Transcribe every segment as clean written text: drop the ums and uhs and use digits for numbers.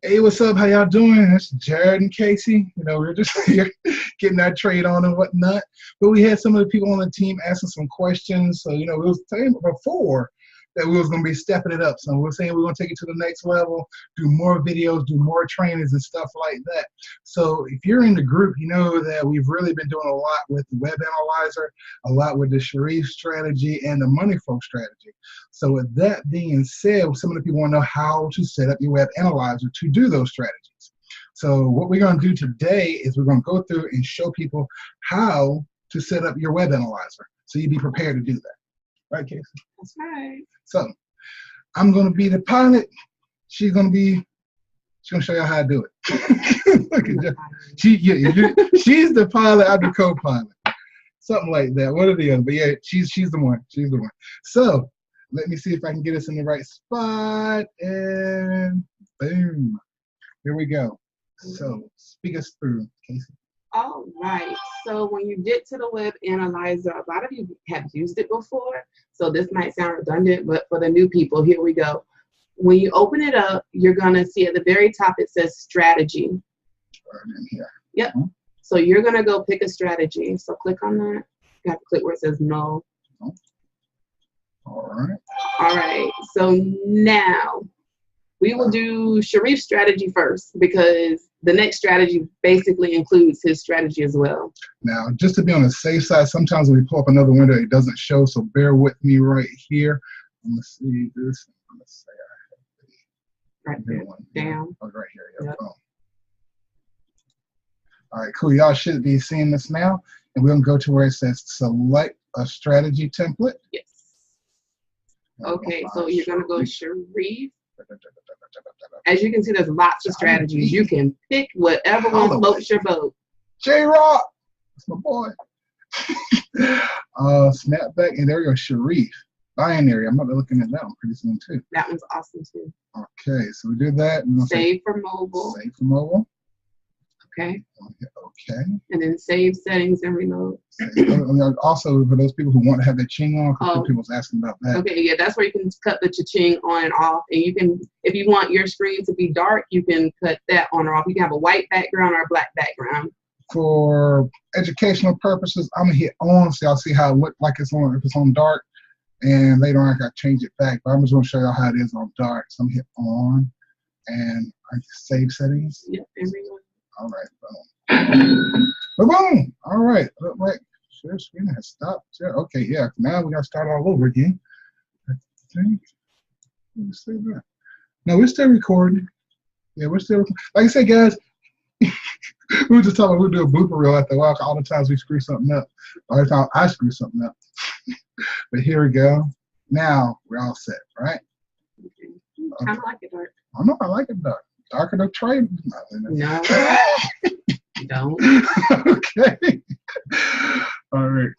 Hey, what's up? How y'all doing? It's Jared and Casey. We're just here getting our trade on and whatnot. But we had some of the people on the team asking some questions. So, we was saying before that we was going to be stepping it up. So we're saying we're going to take it to the next level, do more videos, do more trainings and stuff like that. So if you're in the group, you know that we've really been doing a lot with the Web Analyzer, a lot with the Sharif strategy and the Money Flow strategy. So with that being said, some of the people want to know how to set up your Web Analyzer to do those strategies. So what we're going to do today is we're going to go through and show people how to set up your Web Analyzer so you be prepared to do that. Right, Casey? That's right. So I'm going to be the pilot. She's going to show you how to do it. Look at that. She's the pilot. I'm the co-pilot. Something like that. One or the other. But yeah, she's the one. She's the one. So let me see if I can get us in the right spot. And boom. Here we go. So speak us through, Casey. All right. So when you get to the Web Analyzer, a lot of you have used it before. So this might sound redundant, but for the new people, here we go. When you open it up, you're going to see at the very top, it says strategy. Right in here. Yep. So you're going to go pick a strategy. So click on that. You have to click where it says no. All right. All right. So now we will do Sharif's strategy first because the next strategy basically includes his strategy as well. Now, just to be on the safe side, sometimes when we pull up another window, it doesn't show, so bear with me right here. I'm going to see this. I'm going to say I have right there. Down. Oh, right here. Yep. Oh. All right, cool. Y'all should be seeing this now. And we're going to go to where it says select a strategy template. Yes. Okay, so you're going to go Sharif. As you can see, there's lots of strategies. You can pick whatever one floats your boat. J-Rock! That's my boy. Snapback, and there we go, Sharif. Binary. I'm going to be looking at that one pretty soon, too. That one's awesome, too. Okay, so we did that. Save for mobile. Save for mobile. Okay. Okay. And then save settings and reload. Also, for those people who want to have their ching on, because people was asking about that. Okay, yeah, that's where you can cut the cha-ching on and off. And you can, if you want your screen to be dark, you can cut that on or off. You can have a white background or a black background. For educational purposes, I'm going to hit on so y'all see how it looks like it's on, if it's on dark. And later on, I got to change it back. But I'm just going to show y'all how it is on dark. So I'm going to hit on and I save settings. Yep, and reload. All right, boom. Boom! All right, share screen has stopped. Okay, yeah, now we got to start all over again. I think. Let me see that. No, we're still recording. Yeah, we're still recording. Like I said, guys, we were just talking about we'll do a blooper reel after a while. All the times we screw something up. All the time I screw something up. But here we go. Now we're all set, right? I like it dark. I know I like it dark. Darker the trade. No. Don't. Okay. All right.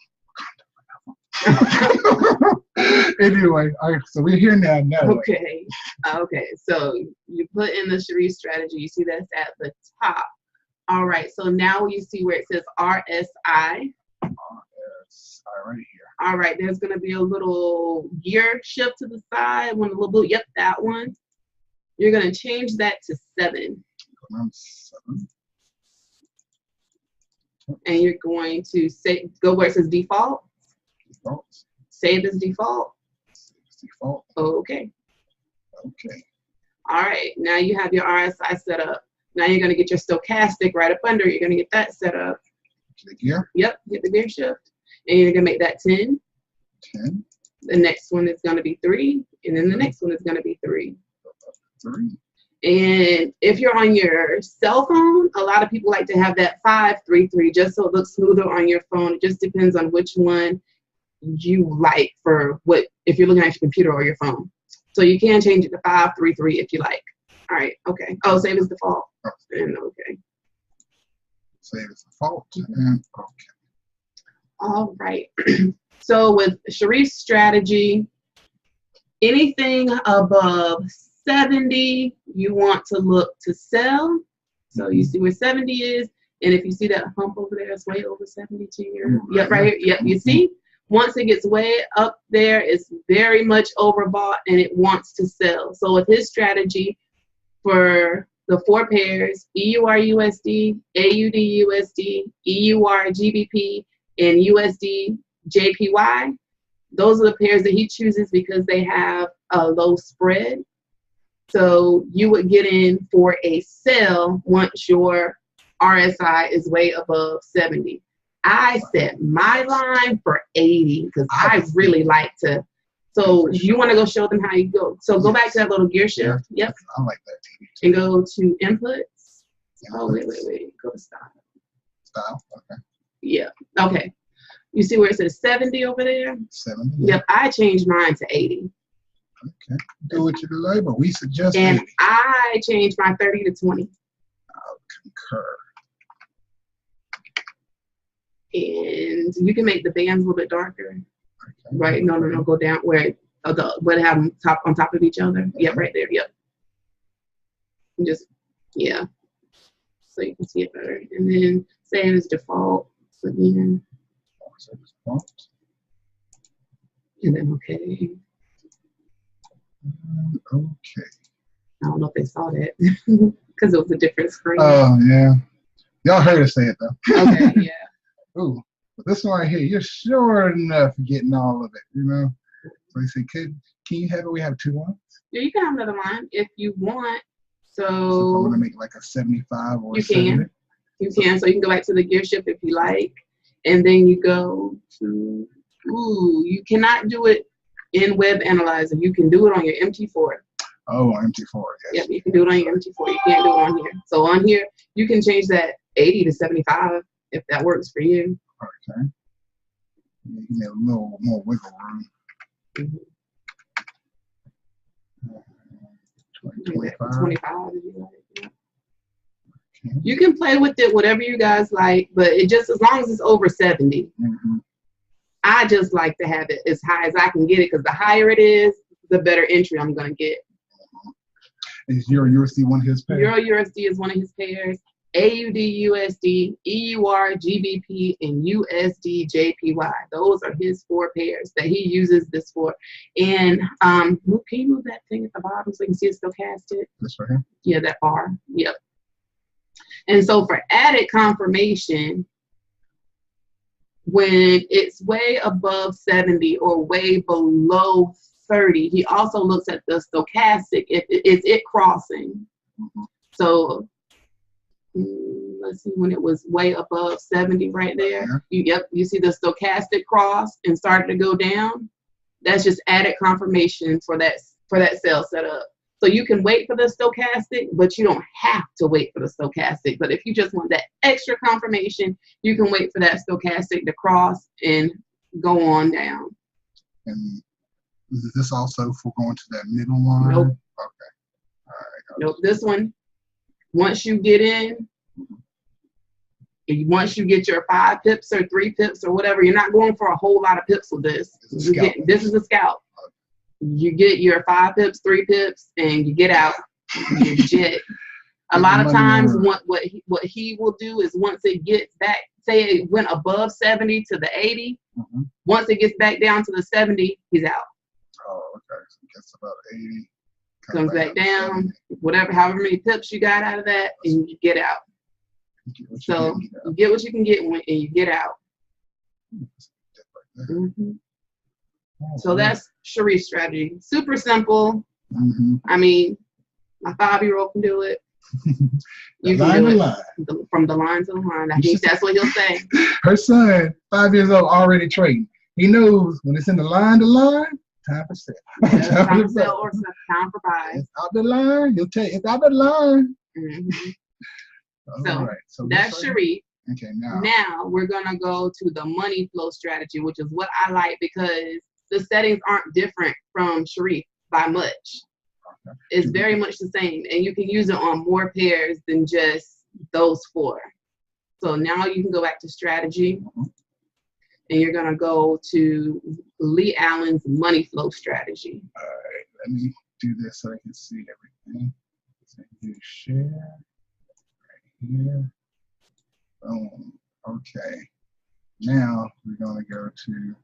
Anyway, all right, so we're here now. Okay. Okay. So you put in the Sharif strategy. You see that's at the top. All right. So now you see where it says RSI. RSI right here. All right. There's going to be a little gear shift to the side. One little blue. Yep, that one. You're going to change that to 7. 7. And you're going to go where it says default. Default. Save as default. Default. Okay. Okay. All right. Now you have your RSI set up. Now you're going to get your stochastic right up under. You're going to get that set up. The gear? Yep. Get the gear shift. And you're going to make that 10. 10. The next one is going to be 3. And then the next one is going to be 3. 3. And if you're on your cell phone, a lot of people like to have that 5-3-3 just so it looks smoother on your phone. It just depends on which one you like for what, if you're looking at your computer or your phone. So you can change it to 5-3-3 if you like. All right, okay. Oh, save as default. And okay. Save as default. And okay. All right. So with Sharif's strategy, anything above 70, you want to look to sell. So you see where 70 is. And if you see that hump over there, it's way over 70 to your, yep, right here. Yep, you see? Once it gets way up there, it's very much overbought and it wants to sell. So with his strategy for the 4 pairs, EUR/USD, AUD/USD, EUR/GBP, and USD/JPY. Those are the pairs that he chooses because they have a low spread. So you would get in for a sell once your RSI is way above 70. I set my line for 80 because I really like to. So you want to go show them how you go. So go back to that little gear shift. Yep. I like that. And go to inputs. Oh, wait. Go to style. Style, okay. Yeah. Okay. You see where it says 70 over there? 70. Yeah. Yep. I changed mine to 80. Okay. Do what you like, but we suggest And 80. I changed my 30 to 20. I'll concur. And you can make the bands a little bit darker. Okay. Right? No. Go down where what have them on top of each other. Yep, right there. Yep. And just so you can see it better. And then save as default again. And then okay. Okay. I don't know if they saw that because it was a different screen. Oh yeah. Y'all heard us say it though. Okay. Yeah. Ooh. But this one right here, you're sure enough getting all of it, you know? So he said, can you have it? We have 2 lines. Yeah, you can have another line if you want. So if I So want to make like a 75 or you a 70. can. You can. So you can go back to the gear shift if you like. And then you go to, you cannot do it in Web Analyzer. You can do it on your MT4. Oh, MT4, yes. Yep, you can do it on your MT4. You can't do it on here. So on here, you can change that 80 to 75 if that works for you. Okay. Give me a little more wiggle room. Mm-hmm. 25. 25 if you like. Yeah. Okay. You can play with it whatever you guys like, but it just as long as it's over 70. Mm-hmm. I just like to have it as high as I can get it because the higher it is, the better entry I'm going to get. Is EUR/USD one of his pairs? EUR/USD is one of his pairs. AUD/USD, EUR/GBP, and USD/JPY. Those are his 4 pairs that he uses this for. And can you move that thing at the bottom so you can see it's stochastic? This right here? Yeah, that bar. Yep. And so for added confirmation, when it's way above 70 or way below 30, he also looks at the stochastic. Is it crossing? Mm-hmm. So let's see, when it was way above 70 right there. You see the stochastic cross and started to go down. That's just added confirmation for that cell setup. So you can wait for the stochastic, but you don't have to wait for the stochastic. But if you just want that extra confirmation, you can wait for that stochastic to cross and go on down. And is this also for going to that middle line? Nope. Okay. All right. Nope. This one, once you get in, once you get your 5 pips or 3 pips or whatever, you're not going for a whole lot of pips with this. This is a scalp. You get your 5 pips, 3 pips, and you get out. You jet. A lot of times, what he will do is once it gets back, say it went above 70 to the 80, once it gets back down to the 70, he's out. Oh, okay. So it gets about 80. Comes back down, however many pips you got out of that, and you get out. So you get what you can get and you get out. So that's Sharif's strategy. Super simple. I mean, my 5-year-old can do it. You can do it from the line to the line. I think that's what he'll say. Her son, 5 years old, already trading. He knows when it's in the line to line, time for sell. Time to sell or time for buy. It's out the line. He'll tell you it's out the line. So that's Sharif. Okay, now we're gonna go to the money flow strategy, which is what I like because the settings aren't different from Sharif by much. Okay. It's very much the same, and you can use it on more pairs than just those 4. So now you can go back to strategy, and you're gonna go to Lee Allen's money flow strategy. All right, let me do this so I can see everything. So you share right here. Boom. Okay. Now we're gonna go to.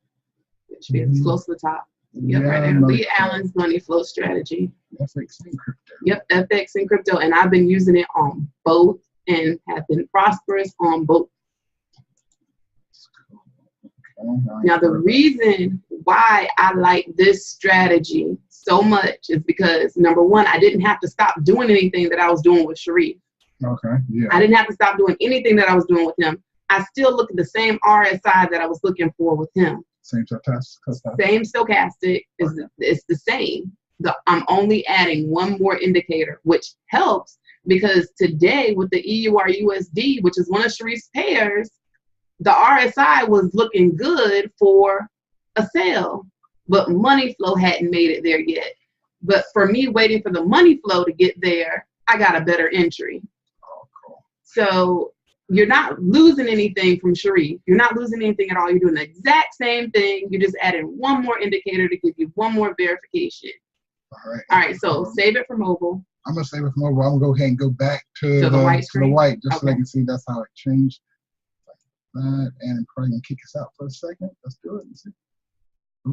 It should be close to the top. Yep, right there. Lee Allen's money flow strategy. FX and crypto. Yep, FX and crypto. And I've been using it on both and have been prosperous on both. Now, the reason why I like this strategy so much is because, number one, I didn't have to stop doing anything that I was doing with Sharif. Okay, yeah. I didn't have to stop doing anything that I was doing with him. I still look at the same RSI that I was looking for with him. Same stochastic. Same stochastic. It's the same. I'm only adding one more indicator, which helps because today with the EUR-USD, which is one of Sharif's pairs, the RSI was looking good for a sell, but money flow hadn't made it there yet. But for me waiting for the money flow to get there, I got a better entry. Oh, cool. So you're not losing anything from Sharif. You're not losing anything at all. You're doing the exact same thing. You're just adding one more indicator to give you one more verification. All right, so save it for mobile. I'm going to save it for mobile. I'm going to go ahead and go back to the white screen. To the white, just so I can see that's how it changed. Like that, and I'm probably going to kick us out for a second. Let's do it. Let's see.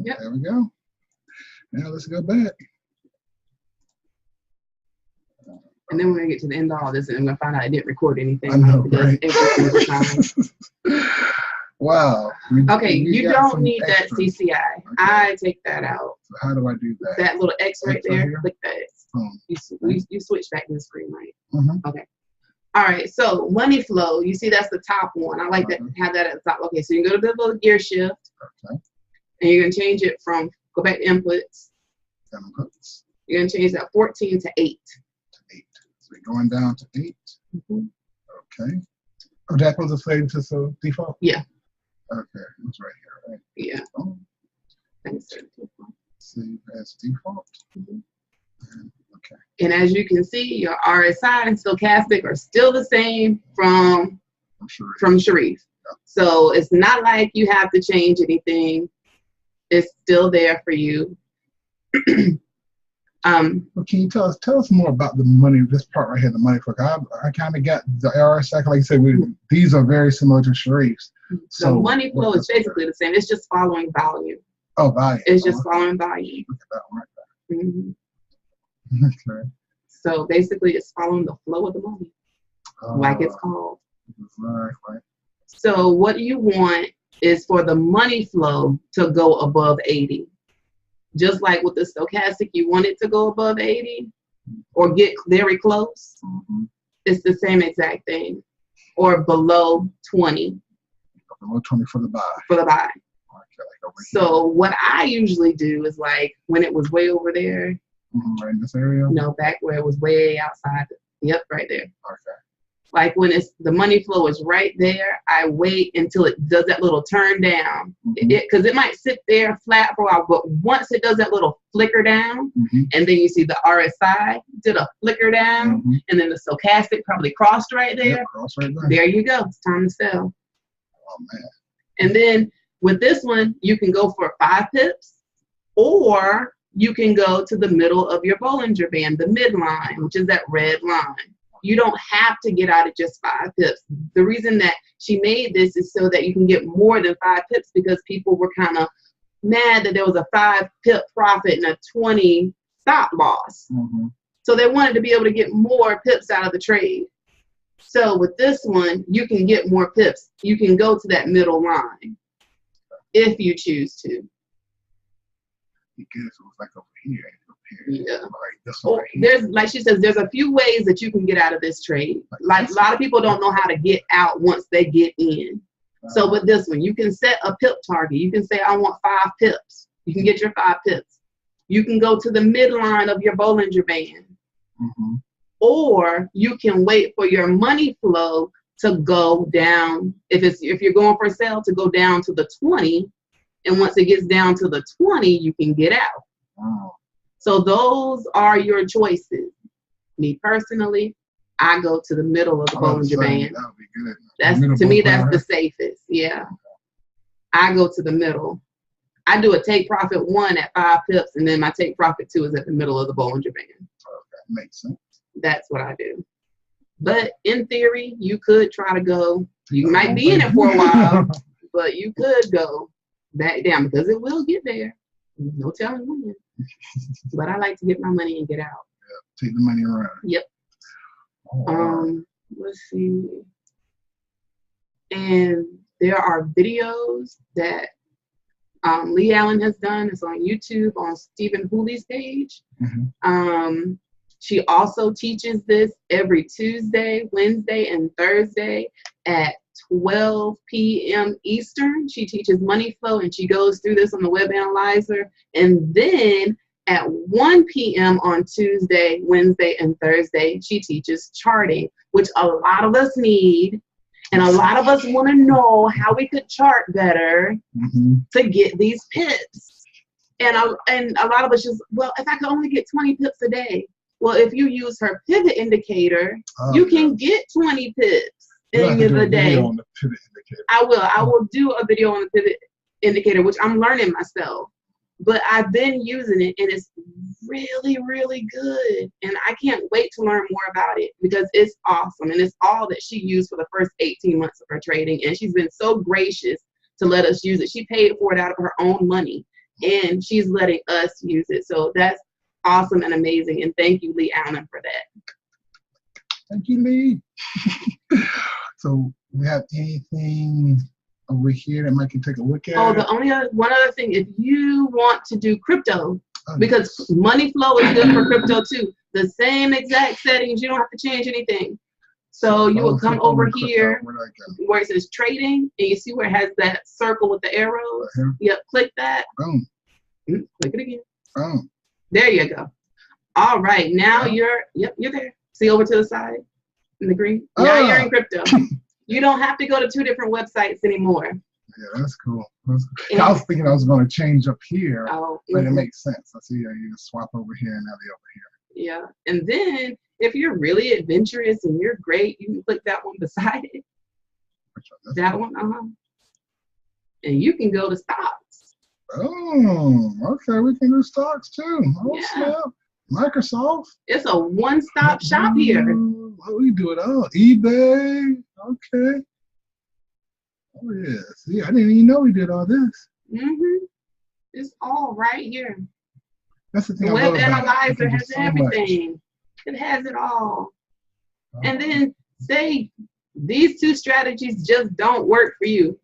Yep. There we go. Now let's go back. And then we're going to get to the end of all this, and I'm going to find out I didn't record anything. I know, right? Every single time. Wow. Okay, you don't need that CCI. Okay. I take that out. So how do I do that? That little X right there, here? click that. You switch back to the screen, right? Mm-hmm. Okay. All right, so money flow, you see that's the top one. I like that, have that at the top. Okay, so you can go to the little gear shift. Okay. And you're going to change it from, go back to inputs. Inputs. You're going to change that 14 to 8. To 8. So we're going down to 8. Mm-hmm. Okay. Oh, that was saved to the default? Yeah. Okay, it's right here, right? Yeah. Oh. Save as default. Mm-hmm. Okay. And as you can see, your RSI and stochastic are still the same from Sharif. Yeah. So it's not like you have to change anything. It's still there for you. Well, can you tell us more about the money, this part right here, the money flow? I kind of got the RSI, like you said, these are very similar to Sharif's. So money flow is basically the same. It's just following volume. Oh, volume. It's just following volume. Look at that one right there. Mm-hmm. Okay. So basically, it's following the flow of the money, like it's called. Exactly. So what you want is for the money flow to go above 80. Just like with the stochastic, you want it to go above 80 or get very close. Mm-hmm. It's the same exact thing. Or below 20. Below 20 for the buy. For the buy. Okay, like over so what I usually do is like when it was way over there. Mm-hmm, right in this area? No, back where it was way outside. Yep, right there. Okay. Like when it's the money flow is right there, I wait until it does that little turn down. Because it might sit there flat for a while, but once it does that little flicker down, and then you see the RSI did a flicker down, and then the stochastic probably crossed right there. Yep, crossed right there. There you go. It's time to sell. Oh, man. And then with this one, you can go for 5 pips, or you can go to the middle of your Bollinger Band, the midline, which is that red line. You don't have to get out of just 5 pips. The reason that she made this is so that you can get more than 5 pips because people were kind of mad that there was a 5 pip profit and a 20 stop loss. So they wanted to be able to get more pips out of the trade. So with this one, you can get more pips. You can go to that middle line if you choose to. I guess it was like over here. Yeah. Like this one right here. There's, like she says, there's a few ways that you can get out of this trade. Like a lot of people don't know how to get out once they get in. So with this one, you can set a pip target. You can say, I want 5 pips. You can get your 5 pips. You can go to the midline of your Bollinger Band. Or you can wait for your money flow to go down. If you're going for a sale, to go down to the 20. And once it gets down to the 20, you can get out. Wow. So those are your choices. Me personally, I go to the middle of the Bollinger Band. That would be good. That's, to me, that's the safest. Yeah. I go to the middle. I do a take profit 1 at 5 pips, and then my take profit 2 is at the middle of the Bollinger Band. Okay, makes sense. That's what I do. But in theory, you could try to go. You might be in it for a while, but you could go back down because it will get there. No telling when. But I like to get my money and get out. Take the money around. Yep. Oh, Let's see. And there are videos that Lee Allen has done. It's on YouTube on Stephen Hooley's page. Mm-hmm. She also teaches this every Tuesday, Wednesday, and Thursday at 12 p.m. Eastern. She teaches money flow, and she goes through this on the web analyzer. And then at 1 p.m. on Tuesday, Wednesday, and Thursday, she teaches charting, which a lot of us need. And a lot of us want to know how we could chart better to get these pips. And a lot of us just, well, if I could only get 20 pips a day. Well, if you use her pivot indicator, you can get 20 pips in the day. On the pivot indicator. I will do a video on the pivot indicator, which I'm learning myself. But I've been using it, and it's really, really good. And I can't wait to learn more about it because it's awesome. And it's all that she used for the first 18 months of her trading. And she's been so gracious to let us use it. She paid for it out of her own money, and she's letting us use it. So that's awesome and amazing. And thank you, Lee Allen, for that. Thank you, Lee. So we have anything over here that Mike can take a look at? Oh, one other thing, if you want to do crypto, because money flow is good for crypto too. The same exact settings, you don't have to change anything. So you will come over here where it says trading, and you see where it has that circle with the arrows. Yep, click that. Boom. Click it again. Boom. There you go. All right, now you're there. See over to the side in the green? Now you're in crypto. You don't have to go to 2 different websites anymore. Yeah, that's cool. I was thinking I was going to change up here, but it makes sense. I see you swap over here and now they're over here. Yeah, and then if you're really adventurous and you're great, you can click that one beside it. That one, and you can go to stocks. Oh, okay, we can do stocks too. Oh, snap. Microsoft. It's a one-stop shop here. Oh, we do it all. eBay. Okay. Oh, yeah. See, I didn't even know we did all this. It's all right here. That's the thing. The web analyzer has everything. It has it all. And then say these 2 strategies just don't work for you.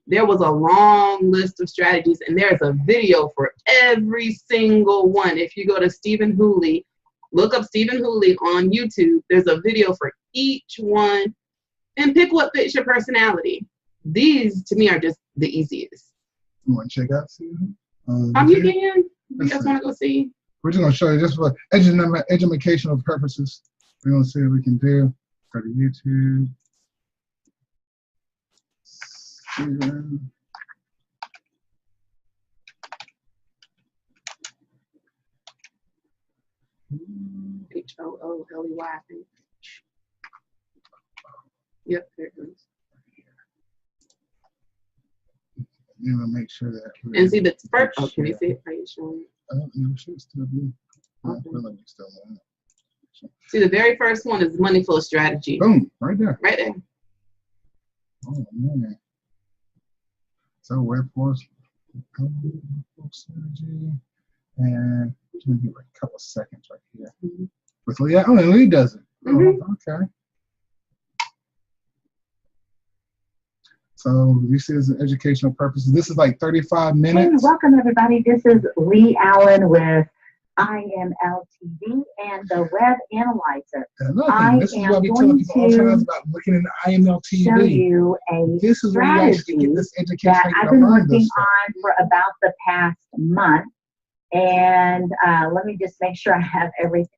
There was a long list of strategies, and there's a video for every single one. If you go to Stephen Hooley, look up Stephen Hooley on YouTube. There's a video for each one, and pick what fits your personality. These, to me, are just the easiest. You want to check out Stephen? You can. You guys want to go see? We're just going to show you just for educational purposes. We're going to see what we can do. Go to YouTube. Stephen. HOOLEY, I think. Yep, there it goes. You want to make sure that. And see the first. Oh, can you see it? Are you showing it? I don't know. Should still be. See, the very first one is money flow strategy. Boom! Right there. Right there. Oh man. So workforce strategy, and give me like a couple seconds right here. With Lee, and Lee does it. Okay. So this is educational purposes. This is like 35 minutes. Hey, welcome everybody. This is Lee Allen with IMLTV and the Web Analyzer. This is what I be telling people all the time about looking in the IMLTV. Show you This is where you actually get this education that I've been working on for about the past month. And let me just make sure I have everything.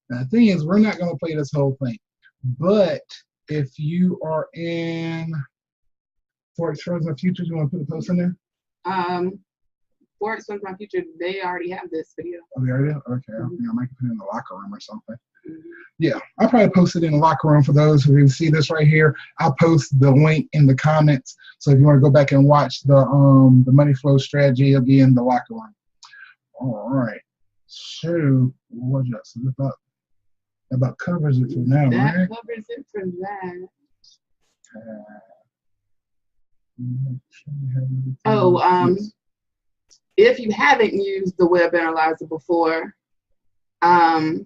Now, the thing is, we're not going to play this whole thing. But if you are in Forex Trends and Futures, you want to put a post in there? Forex Trends and Futures, they already have this video. Oh, they already have? Okay. I might put it in the locker room or something. Yeah, I'll probably post it in the locker room for those who see this right here. I'll post the link in the comments. So if you want to go back and watch the money flow strategy, it'll be in the locker room. All right. So what else? About covers it for now, that right? Covers it for that. if you haven't used the web analyzer before, and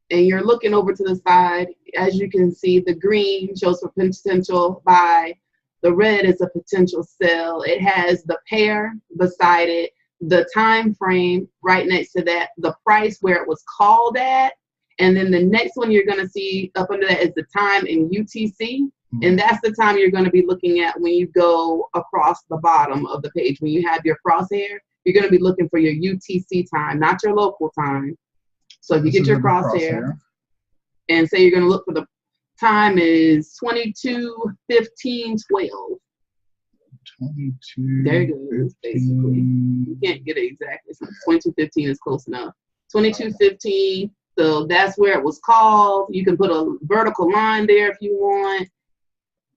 you're looking over to the side, as you can see, the green shows for potential buy, the red is a potential sell. It has the pair beside it, the time frame right next to that, the price where it was called at, and then the next one you're going to see up under that is the time in UTC. And that's the time you're going to be looking at when you go across the bottom of the page. When you have your crosshair, you're going to be looking for your UTC time, not your local time. So if you get your crosshair and say you're going to look for the time is 22:15:12. 22. There you go. Basically, you can't get it exactly. So 22:15 is close enough. 22:15. So that's where it was called. You can put a vertical line there if you want,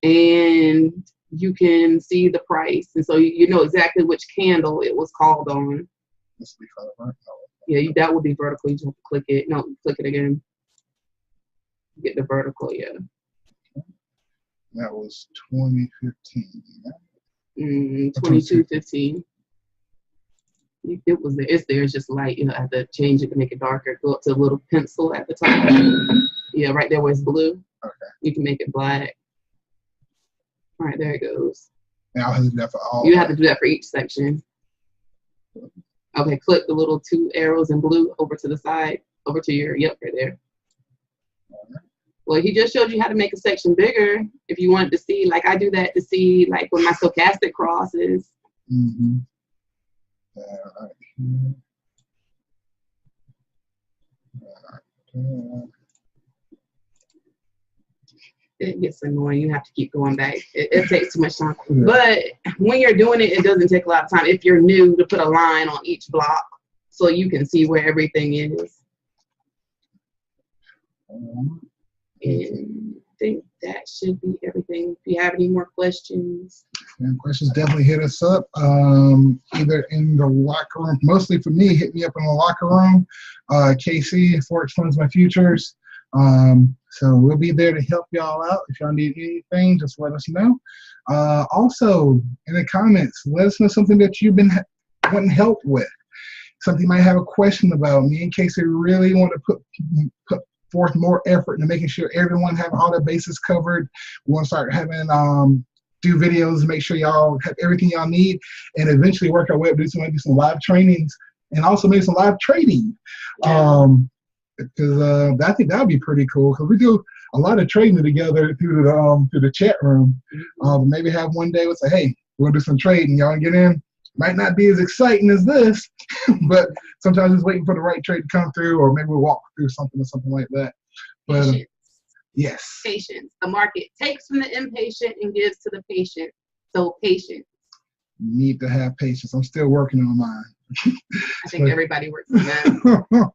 and you can see the price, and so you know exactly which candle it was called on. Yeah, that would be vertical. You just have to click it. No, click it again. Get the vertical. Yeah. That was 2015. 22:15. It was there. It's there. It's just light. You have to change it to make it darker. Go up to a little pencil at the top. Yeah, right there where it's blue. Okay. You can make it black. All right, there it goes. Now I have to do that for all. You have to do that for each section. Okay, click the little 2 arrows in blue over to the side, over to your, yep, right there. Well, he just showed you how to make a section bigger if you wanted to see, like I do that to see like when my stochastic cross is. Mm-hmm. Right here. Right there. It gets annoying. You have to keep going back. It takes too much time. Yeah. But when you're doing it, it doesn't take a lot of time. If you're new, to put a line on each block so you can see where everything is. And I think that should be everything. If you have any more questions. And questions, definitely hit us up. Either in the locker room. Mostly for me, hit me up in the locker room. Casey, Forex Funds My Futures. So we'll be there to help y'all out. If y'all need anything, just let us know. Also, in the comments, let us know something that you've been wanting help with. Something you might have a question about. Me and Casey really want to put forth more effort into making sure everyone have all their bases covered. We want to start having do videos, make sure y'all have everything y'all need, and eventually work our way up, do some live trainings, and also maybe some live trading. Because I think that would be pretty cool, because we do a lot of trading together through the chat room. Maybe have one day we'll say, hey, we're gonna do some trading, y'all get in. Might not be as exciting as this, but sometimes it's waiting for the right trade to come through, or maybe we'll walk through something or something like that. But Patience. Yes. Patience. The market takes from the impatient and gives to the patient. So patience. You need to have patience. I'm still working on mine. I think everybody works on that.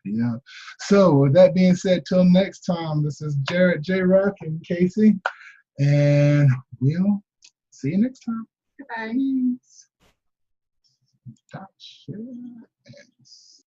Yeah. So with that being said, till next time, this is Jared, J-Rock, and Casey, and we'll see you next time. Goodbye. Stop share and